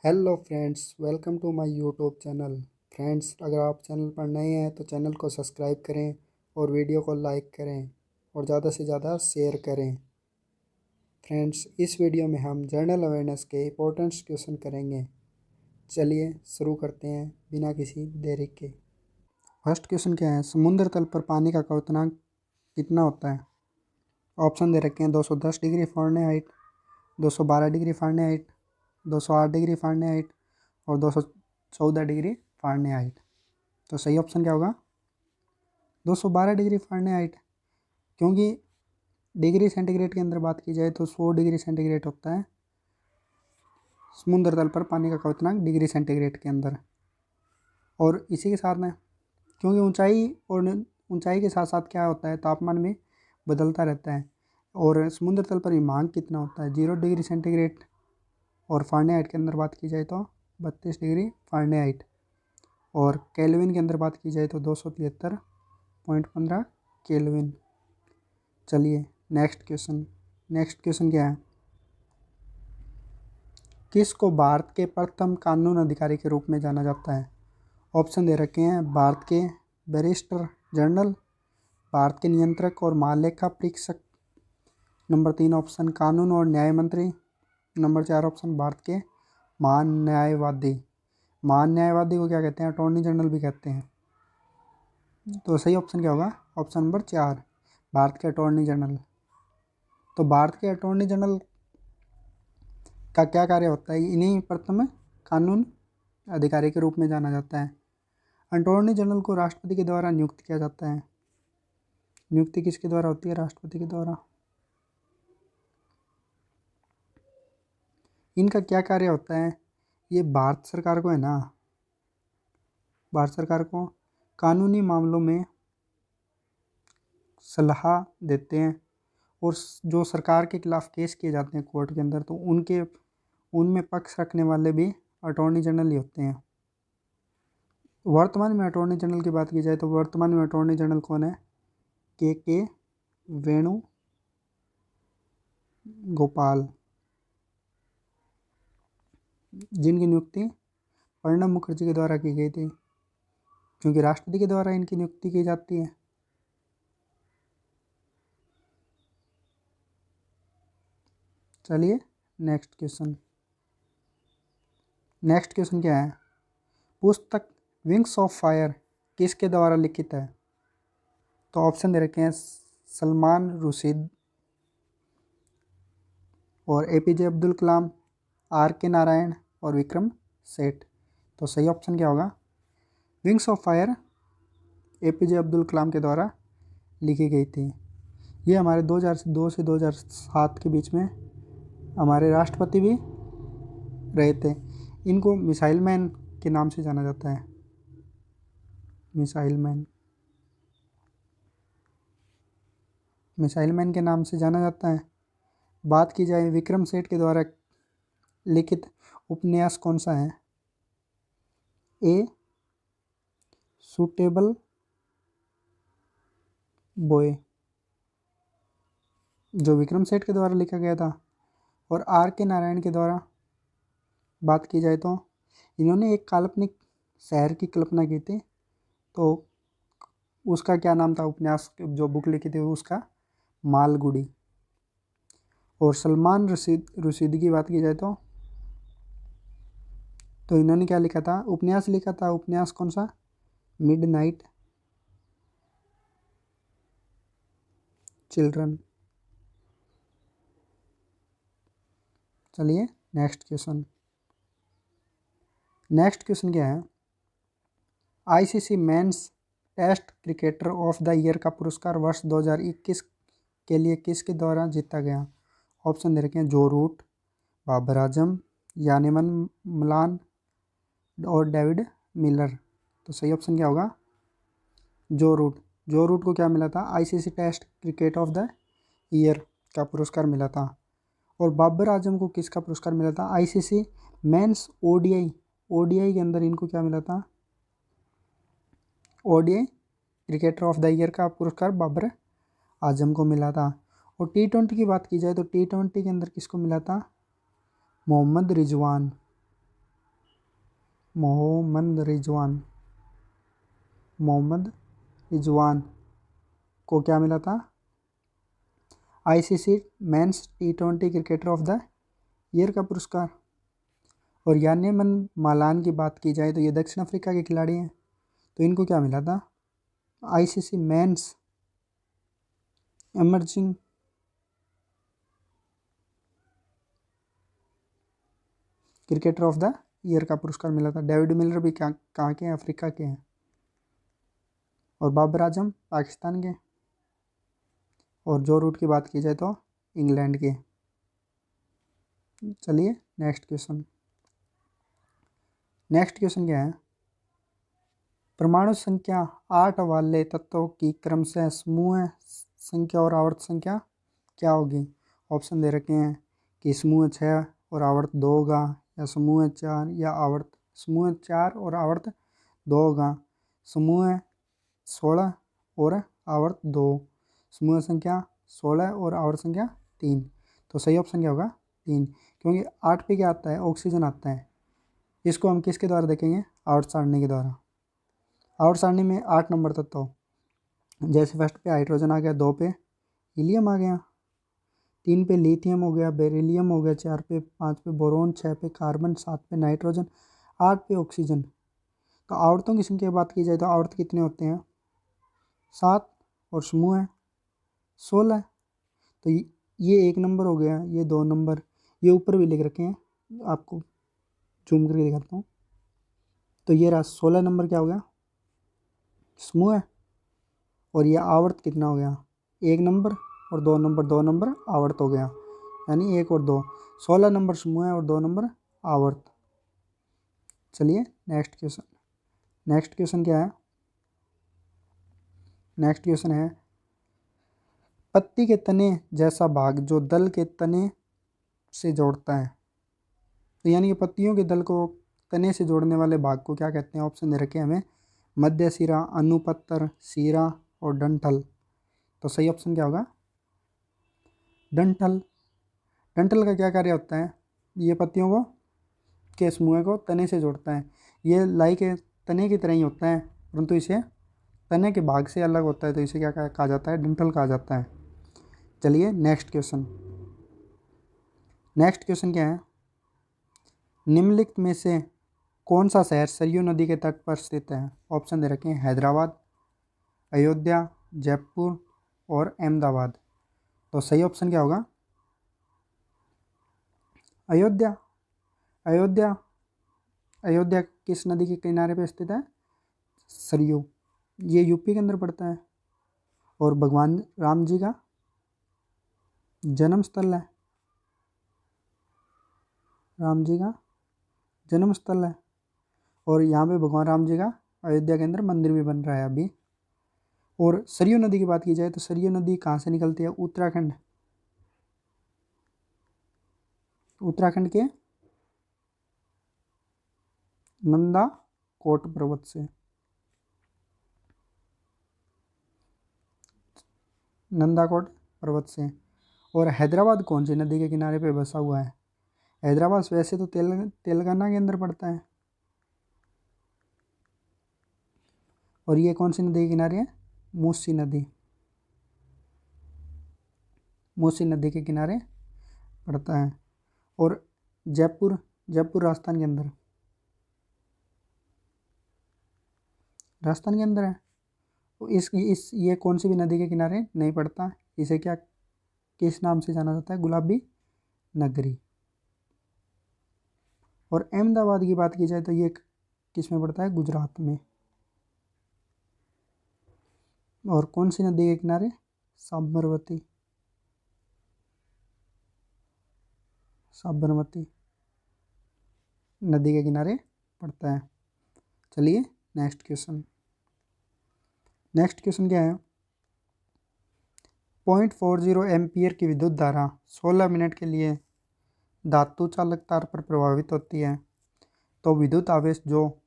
Hello friends, welcome to my YouTube channel. Friends, अगर आप channel पर नए हैं तो चैनल को सब्सक्राइब करें और वीडियो को लाइक करें और ज़्यादा से ज़्यादा शेयर करें। फ्रेंड्स, इस वीडियो में हम जनरल अवेयरनेस के इम्पोर्टेंट क्वेश्चन करेंगे। चलिए शुरू करते हैं बिना किसी देरी के। फर्स्ट क्वेश्चन क्या है? समुद्र तल पर पानी का क्वथनांक कितना होता है? ऑप्शन दे रखे हैं 210 degree Fahrenheit, 212 degree Fahrenheit, 208 degree Fahrenheit और 214 डिग्री फ़ारेनहाइट। तो सही ऑप्शन क्या होगा? 212 डिग्री फ़ारेनहाइट, क्योंकि डिग्री सेंटीग्रेड के अंदर बात की जाए तो 100 डिग्री सेंटीग्रेड होता है समुद्र तल पर पानी का क्वथनांक डिग्री सेंटीग्रेड के अंदर। और इसी के साथ में क्योंकि ऊंचाई के साथ साथ क्या होता है, तापमान भी बदलता रहता है। और समुद्र तल पर हिमांक कितना होता है? 0 डिग्री सेंटीग्रेड। और फ़ारेनहाइट के अंदर बात की जाए तो 32 डिग्री फ़ारेनहाइट। और केल्विन के अंदर बात की जाए तो 273.15 केल्विन। चलिए नेक्स्ट क्वेश्चन क्या है? किसको भारत के प्रथम कानून अधिकारी के रूप में जाना जाता है? ऑप्शन दे रखे हैं भारत के बैरिस्टर जनरल, भारत के नियंत्रक और महालेखा परीक्षक, नंबर 3 ऑप्शन कानून और न्याय मंत्री, नंबर 4 ऑप्शन भारत के महान न्यायवादी। महान न्यायवादी को क्या कहते हैं? अटॉर्नी जनरल भी कहते हैं। तो सही ऑप्शन क्या होगा? ऑप्शन नंबर 4, भारत के अटॉर्नी जनरल। तो भारत के अटॉर्नी जनरल का क्या कार्य होता है? इन्हीं प्रथम कानून अधिकारी के रूप में जाना जाता है। अटॉर्नी जनरल को राष्ट्रपति के द्वारा नियुक्त किया जाता है। नियुक्ति किसके द्वारा होती है? राष्ट्रपति के द्वारा। इनका क्या कार्य होता है? ये भारत सरकार को है ना, भारत सरकार को कानूनी मामलों में सलाह देते हैं। और जो सरकार के खिलाफ केस किए जाते हैं कोर्ट के अंदर, तो उनमें पक्ष रखने वाले भी अटॉर्नी जनरल ही होते हैं। वर्तमान में अटॉर्नी जनरल की बात की जाए तो वर्तमान में अटॉर्नी जनरल कौन है? के वेणु गोपाल, जिनकी नियुक्ति प्रणब मुखर्जी के द्वारा की गई थी, क्योंकि राष्ट्रपति के द्वारा इनकी नियुक्ति की जाती है। चलिए नेक्स्ट क्वेश्चन क्या है? पुस्तक विंग्स ऑफ फायर किसके द्वारा लिखित है? तो ऑप्शन दे रखे हैं सलमान रुशीद और एपीजे अब्दुल कलाम, आर के नारायण और विक्रम सेठ। तो सही ऑप्शन क्या होगा? Wings of Fire APJ Abdul Kalam के द्वारा लिखी गई थी। ये हमारे 2002 से 2007 के बीच में हमारे राष्ट्रपति भी रहे थे। इनको मिसाइल मैन के नाम से जाना जाता है। मिसाइल मैन के नाम से जाना जाता है। बात की जाए विक्रम सेठ के द्वारा लिखित उपन्यास कौन सा है? ए सूटेबल बॉय, जो विक्रम सेठ के द्वारा लिखा गया था। और आर के नारायण के द्वारा बात की जाए तो इन्होंने एक काल्पनिक शहर की कल्पना की थी, तो उसका क्या नाम था? उपन्यास जो बुक लिखी थी उसका मालगुडी। और सलमान रुशीदी की बात की जाए तो इन्होंने क्या लिखा था? उपन्यास लिखा था। उपन्यास कौन सा? Midnight Children. चलिए नेक्स्ट क्वेश्चन क्या है? ICC men's test cricketer of the year का पुरस्कार वर्ष 2021 के लिए किसके द्वारा जीता गया? ऑप्शन दे रखे हैं जो रूट, बाबर आजम, यानेमन मलान और डेविड मिलर। तो सही ऑप्शन क्या होगा? जो रूट को क्या मिला था? ICC test cricket of the year का पुरस्कार मिला था। और बाबर आजम को किसका पुरस्कार मिला था? आईसीसी मेंस ओडीआई के अंदर इनको क्या मिला था? ODI cricketer of the year का पुरस्कार बाबर आजम को मिला था। और टी20 की बात की जाए तो टी20 के अंदर किसको मिला था? मोहम्मद रिजवान। मोहम्मद रिजवान को क्या मिला था? ICC men's T20 cricketer of the year का पुरस्कार। और यानेमन मालान की बात की जाए तो ये दक्षिण अफ्रीका के खिलाड़ी हैं, तो इनको क्या मिला था? ICC men's emerging cricketer of the year का पुरस्कार मिला था। डेविड मिलर भी कहाँ के हैं? अफ्रीका के हैं। और बाबर आजम पाकिस्तान के। और जो रूट की बात की जाए तो इंग्लैंड के। चलिए नेक्स्ट क्वेश्चन क्या है? परमाणु संख्या 8 वाले तत्वों की क्रमशः समूह संख्या और आवर्त संख्या क्या होगी? ऑप्शन दे रखे हैं कि समूह 6 और आवर्त 2 होगा, या समूह 4 या आवर्त समूह 4 और आवर्त 2 होगा, समूह 16 और आवर्त 2, समूह संख्या 16 और आवर्त संख्या 3। तो सही ऑप्शन क्या होगा? 3, क्योंकि 8 पे क्या आता है? ऑक्सीजन आता है। इसको हम किसके द्वारा देखेंगे? आवर्त सारणी के द्वारा। आवर्त सारणी में 8 नंबर तत्व हो, जैसे फर्स्ट पे हाइड्रोजन आ गया, 2 पे हीलियम आ गया, 3 पे लिथियम हो गया, बेरिलियम हो गया, 4 पे 5 पे बोरोन, 6 पे कार्बन, 7 पे नाइट्रोजन, 8 पे ऑक्सीजन। तो आवर्तों की संख्या की बात की जाए तो आवर्त कितने होते हैं? 7, और समूह है 16। तो ये 1 नंबर हो गया, ये 2 नंबर, ये ऊपर भी लिख रखे हैं, आपको जूम करके दिखाता हूँ। तो ये रहा 16 नंबर क्या हो गया? समूह है। और ये आवर्त कितना हो गया? 1 नंबर और 2 नंबर, 2 नंबर आवर्त हो गया, यानी 1 और 2, 16 नंबर समूह है और 2 नंबर आवर्त। चलिए नेक्स्ट क्वेश्चन क्या है? नेक्स्ट क्वेश्चन है, पत्ती के तने जैसा भाग जो दल के तने से जोड़ता है, तो यानी कि पत्तियों के दल को तने से जोड़ने वाले भाग को क्या कहते हैं? ऑप्शन दे रखे हैं हमें, मध्य सिरा, अनुपत्तर, सिरा और डंठल। तो सही ऑप्शन क्या होगा? डंठल। डंठल का क्या कार्य होता है? ये पत्तियों को के समूह को तने से जोड़ता है। ये लाई के तने की तरह ही होता है, परंतु इसे तने के भाग से अलग होता है, तो इसे क्या कहा जाता है? डंठल कहा जाता है। चलिए नेक्स्ट क्वेश्चन क्या है? निम्नलिखित में से कौन सा शहर सरयू नदी के तट पर स्थित है? ऑप्शन दे रखे हैं, हैदराबाद, अयोध्या, जयपुर और अहमदाबाद। तो सही ऑप्शन क्या होगा? अयोध्या। अयोध्या अयोध्या किस नदी के किनारे पर स्थित है? सरयू। ये यूपी के अंदर पड़ता है और भगवान राम जी का जन्म स्थल है। राम जी का जन्म स्थल है, और यहाँ पे भगवान राम जी का अयोध्या के अंदर मंदिर भी बन रहा है अभी। और सरयू नदी की बात की जाए तो सरयू नदी कहाँ से निकलती है? उत्तराखंड के नंदाकोट पर्वत से। नंदाकोट पर्वत से। और हैदराबाद कौन सी नदी के किनारे पे बसा हुआ है? हैदराबाद वैसे तो तेलंगाना के अंदर पड़ता है। और ये कौन सी नदी के किनारे है? मूसी नदी। मूसी नदी के किनारे पड़ता है। और जयपुर राजस्थान के अंदर है। तो इस ये कौन सी भी नदी के किनारे नहीं पड़ता। इसे क्या किस नाम से जाना जाता है? गुलाबी नगरी। और अहमदाबाद की बात की जाए तो ये किस में पड़ता है? गुजरात में। और कौन सी नदी के किनारे? साबरमती नदी के किनारे पड़ता है। चलिए नेक्स्ट क्वेश्चन क्या है? 0.40 एम्पियर की विद्युत धारा 16 मिनट के लिए धातु चालक तार पर प्रभावित होती है, तो विद्युत आवेश जो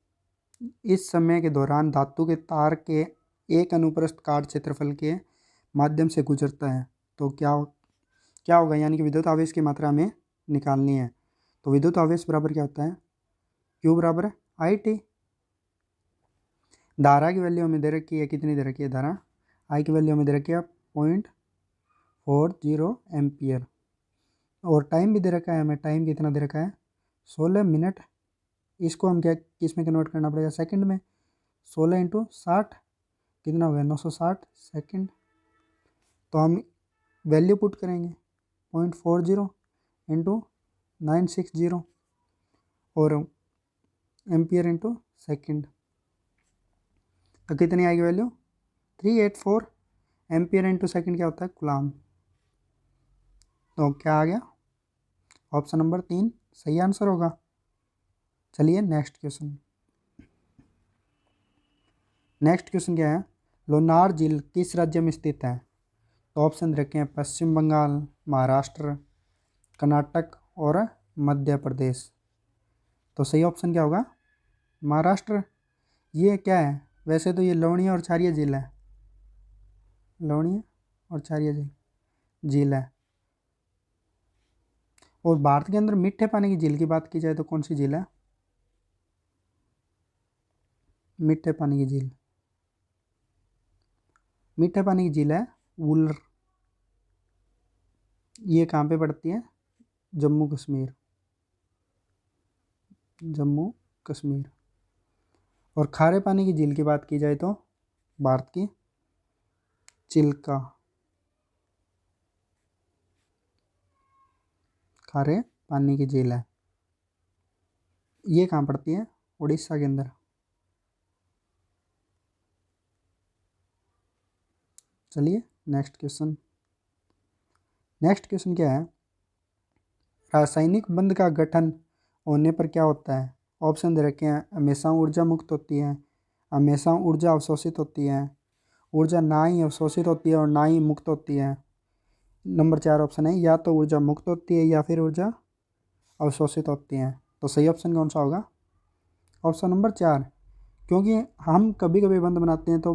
इस समय के दौरान धातु के तार के एक अनुप्रस्थ काट क्षेत्रफल के माध्यम से गुजरता है, तो क्या होगा? यानी कि विद्युत आवेश की मात्रा हमें निकालनी है। तो विद्युत आवेश बराबर क्या होता है? Q बराबर IT। धारा की वैल्यू हमें दे रखी है, कितनी दे रखी है धारा, I की वैल्यू हमें दे रखी है 0.40 एम्पियर। और टाइम भी दे रखा है हमें, टाइम कितना दे रखा है 16 मिनट। इसको हम क्या किस में कन्वर्ट करना पड़ेगा, सेकंड में। 16 इंटू 60 कितना हो गया 960 सेकंड। तो हम वैल्यू पुट करेंगे 0.40 इंटू 960 और एम्पियर इंटू सेकेंड, तो कितनी आएगी वैल्यू 384 एम्पियर इंटू सेकेंड क्या होता है कूलाम। तो क्या आ गया ऑप्शन नंबर 3 सही आंसर होगा। चलिए नेक्स्ट क्वेश्चन। नेक्स्ट क्वेश्चन क्या है, लोनार झील किस राज्य में स्थित है। तो ऑप्शन रखे हैं पश्चिम बंगाल, महाराष्ट्र, कर्नाटक और मध्य प्रदेश। तो सही ऑप्शन क्या होगा महाराष्ट्र। ये क्या है, वैसे तो ये लवणीय और क्षारीय झील है, लवणीय और क्षारीय झील है। और भारत के अंदर मीठे पानी की झील की बात की जाए तो कौन सी झील है, मीठे पानी की झील, मीठे पानी की झील है वुलर। ये कहाँ पे पड़ती है, जम्मू कश्मीर, जम्मू कश्मीर। और खारे पानी की झील की बात की जाए तो भारत की चिल्का, खारे पानी की झील है। ये कहाँ पड़ती है, उड़ीसा के अंदर। चलिए नेक्स्ट क्वेश्चन। नेक्स्ट क्वेश्चन क्या है, रासायनिक बंध का गठन होने पर क्या होता है। ऑप्शन दे रखे हैं हमेशा ऊर्जा मुक्त होती है, हमेशा ऊर्जा अवशोषित होती है, ऊर्जा ना ही अवशोषित होती है और ना ही मुक्त होती है। नंबर 4 ऑप्शन है या तो ऊर्जा मुक्त होती है या फिर ऊर्जा अवशोषित होती है। तो सही ऑप्शन कौन सा होगा, ऑप्शन नंबर 4। क्योंकि हम कभी कभी बंद बनाते हैं तो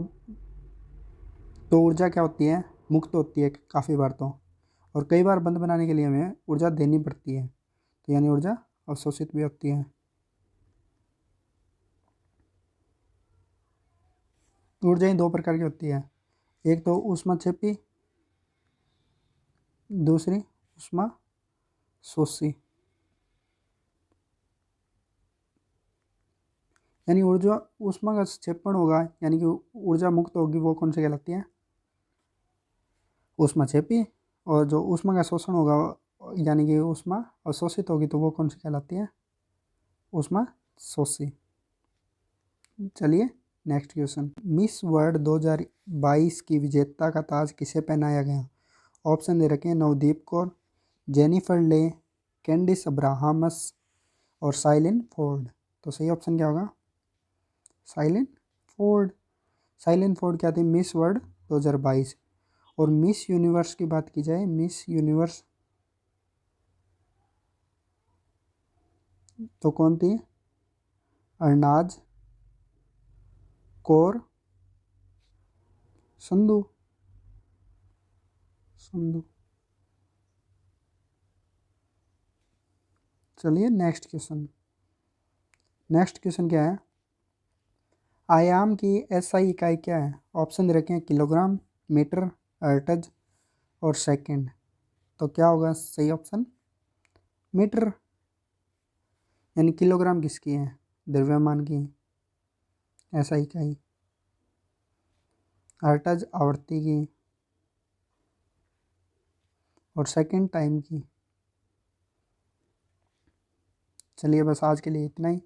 ऊर्जा क्या होती है, मुक्त होती है काफ़ी बार तो, और कई बार बंद बनाने के लिए हमें ऊर्जा देनी पड़ती है, तो यानी ऊर्जा अवशोषित भी होती है। ऊर्जाएं दो प्रकार की होती है, एक तो ऊष्माक्षेपी, दूसरी ऊष्मा शोषी। यानी ऊर्जा ऊष्मा का क्षेपण होगा यानी कि ऊर्जा मुक्त होगी, वो कौन सी कहलाती है ऊष्माक्षेपी। और जो ऊष्मा का शोषण होगा यानी कि ऊष्मा अवशोषित होगी, तो वो कौन सी कहलाती है ऊष्मा शोषी। चलिए नेक्स्ट क्वेश्चन। मिस वर्ल्ड 2022 की विजेता का ताज किसे पहनाया गया। ऑप्शन दे रखे हैं नवदीप कौर, जेनिफर ले, कैंडिस अब्राहमस और साइलिन फोर्ड। तो सही ऑप्शन क्या होगा साइलिन फोर्ड। साइलिन फोर्ड क्या थी मिस वर्ल्ड 2022। और मिस यूनिवर्स की बात की जाए, मिस यूनिवर्स तो कौन थी, अरनाज कौर संधू, संधू। चलिए नेक्स्ट क्वेश्चन। नेक्स्ट क्वेश्चन क्या है, आयाम की एसआई इकाई क्या है। ऑप्शन दे रखे हैं किलोग्राम, मीटर, अर्टज और सेकंड। तो क्या होगा सही ऑप्शन मीटर। यानी किलोग्राम किसकी है, द्रव्यमान की एसआई इकाई, अर्टज आवर्ती की और सेकंड टाइम की। चलिए बस आज के लिए इतना ही।